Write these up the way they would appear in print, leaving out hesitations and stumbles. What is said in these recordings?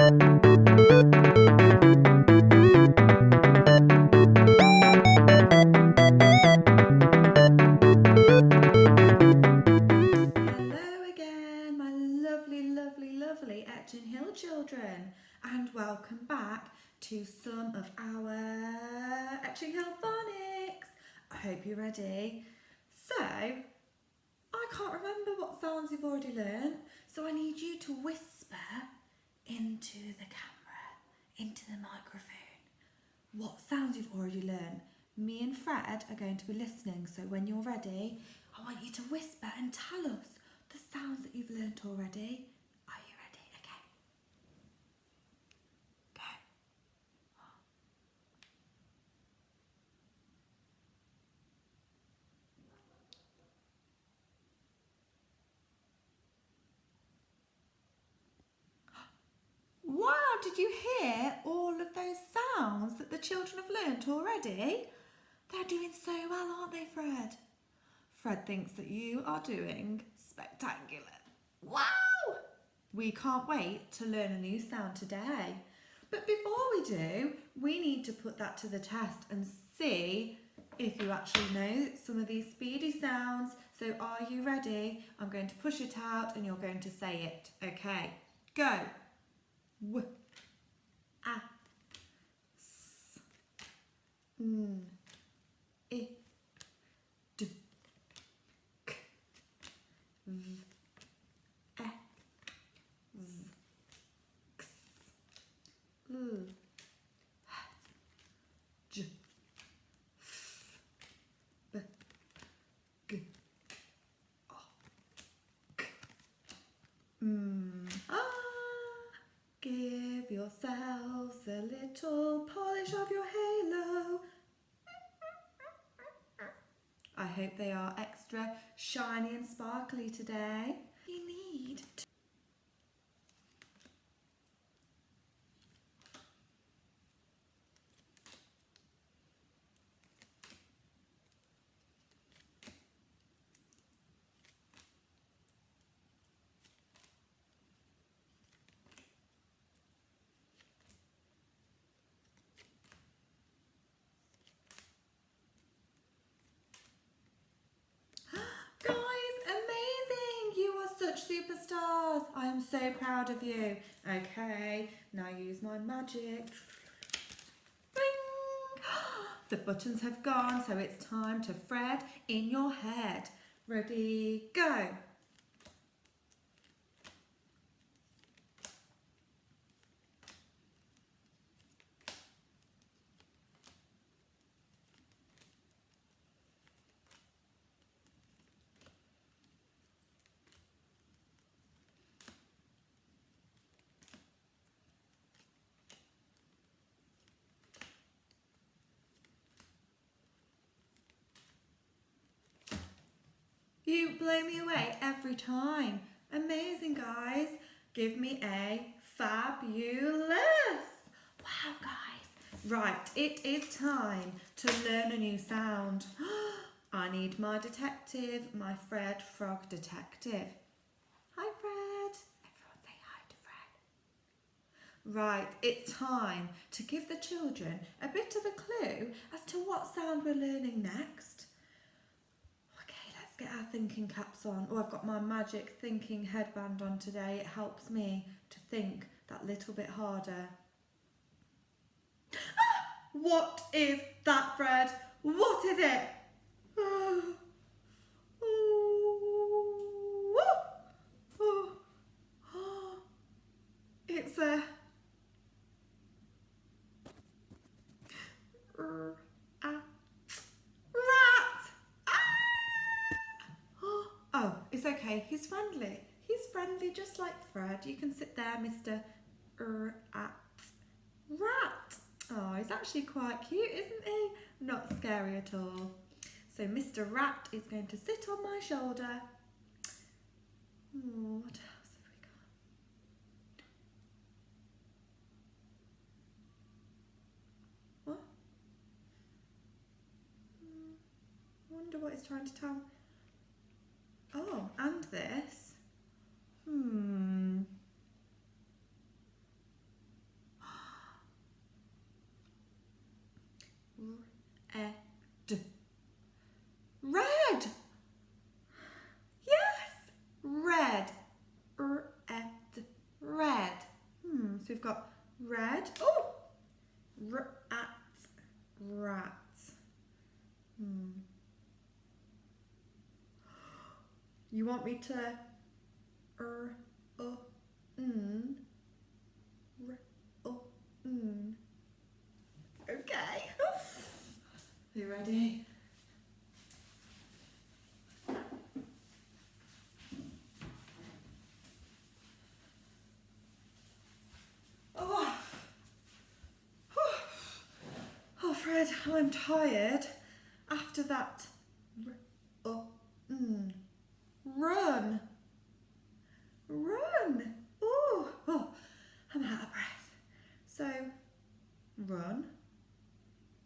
again, my lovely Etching Hill children, and welcome back to some of our Etching Hill Phonics. I hope you're ready. So, I can't remember what sounds you've already learnt, so I need you to whisper into the camera, into the microphone, what sounds you've already learnt. Me and Fred are going to be listening, so when you're ready, I want you to whisper and tell us the sounds that you've learnt already. Are you ready? Okay. Go. Wow, did you hear all of those sounds that the children have learnt already? They're doing so well, aren't they, Fred? Fred thinks that you are doing spectacular. Wow! We can't wait to learn a new sound today. But before we do, we need to put that to the test and see if you actually know some of these speedy sounds. So are you ready? I'm going to push it out and you're going to say it. Okay, go. W, a, s, n, I, d, k, v, e, z, x, l, j, f, b, g, o, k, ah. Give yourselves a little polish of your halo. I hope they are extra shiny and sparkly today. You need to superstars. I am so proud of you. Okay, now use my magic. Ring! The buttons have gone, so it's time to Fred in your head. Ready, go. You blow me away every time. Amazing, guys. Give me a fabulous. Wow, guys. Right, it is time to learn a new sound. I need my detective, my Fred Frog detective. Hi, Fred. Everyone say hi to Fred. Right, it's time to give the children a bit of a clue as to what sound we're learning next. Get our thinking caps on. Oh, I've got my magic thinking headband on today. It helps me to think that little bit harder. What is that, Fred? What is it? It's a oh, it's okay. He's friendly. He's friendly just like Fred. You can sit there, Mr. Rat. Oh, he's actually quite cute, isn't he? Not scary at all. So Mr. Rat is going to sit on my shoulder. Oh, what else have we got? What? I wonder what he's trying to tell me. Oh, and this. So we've got red. Oh! Rat. Rat. You want me to Okay. Are you ready? Oh, Fred, I'm tired. After that, run. Run. Oh, I'm out of breath. So, run,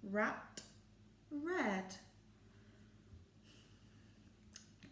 rat, red.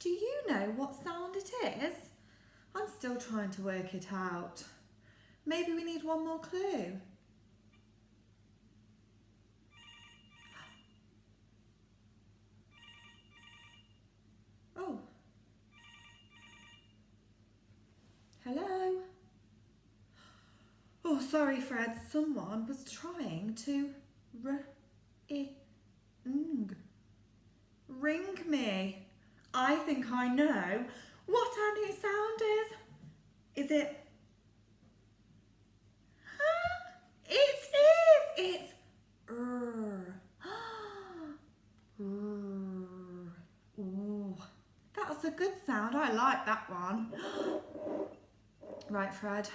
Do you know what sound it is? I'm still trying to work it out. Maybe we need one more clue. Oh. Hello? Oh, sorry, Fred. Someone was trying to ring me. I think I know what our new sound is. Is it? It is. It's Ooh, that's a good sound. I like that one. Right, Fred,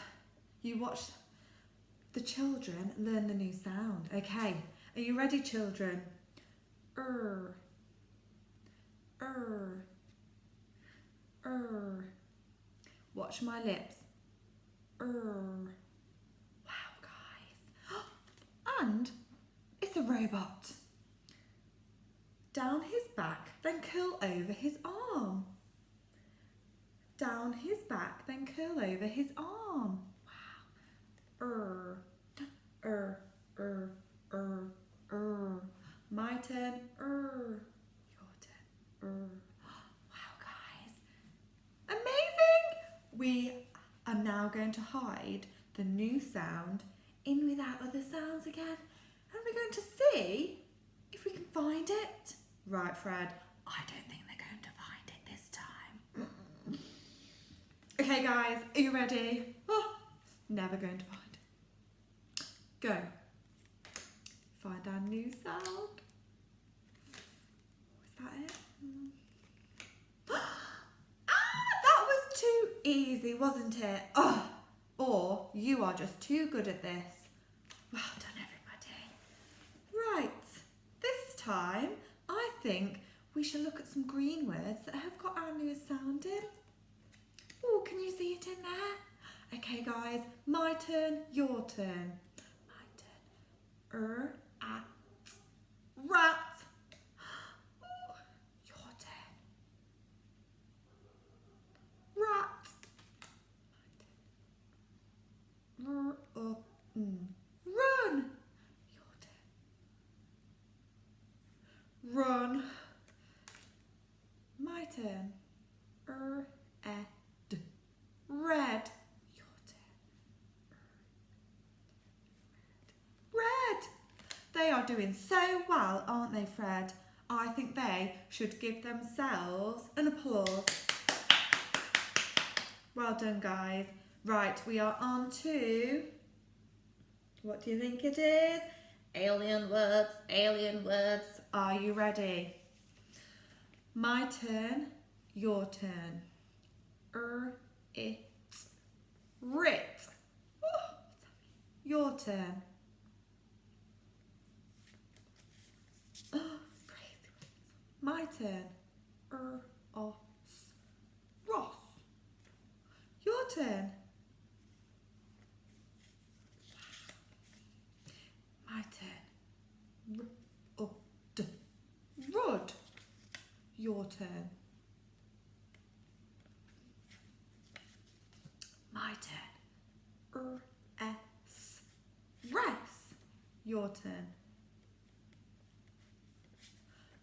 you watch the children learn the new sound. Okay, are you ready, children? Watch my lips. Wow, guys. And it's a robot. Down his back, then curl over his arm. Down his back, then curl over his arm. Wow. My turn. Your turn. Wow, guys. Amazing! We are now going to hide the new sound in with our other sounds again. And we're going to see if we can find it. Right, Fred, I don't think they're going to find it this time. Okay, guys, are you ready? Oh, never going to find it. Go. Find our new sound. Was that it? That was too easy, wasn't it? Oh, or you are just too good at this. Well done, everybody. Right, this time I think we shall look at some green words that have got our newest sound in. Oh, can you see it in there? Okay, guys, my turn, your turn. My turn. Rat. Oh, your turn. Rat. Run. Your turn. Run. My turn. Red. Your turn. Red. They are doing so well, aren't they, Fred? I think they should give themselves an applause. Well done, guys. Right, we are on to, what do you think it is? Alien words, alien words. Are you ready? My turn, your turn. Rit. Oh, your turn. Crazy. My turn. Ross. Your turn. My turn. Rud. Your turn. My turn. Rest. Your turn.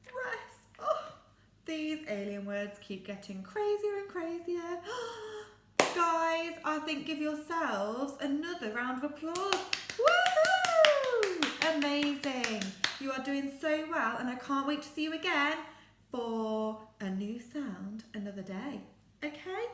Rest. Oh, these alien words keep getting crazier and crazier. guys, I think give yourselves another round of applause. Woohoo! Amazing. You are doing so well, and I can't wait to see you again for a new sound another day. Okay?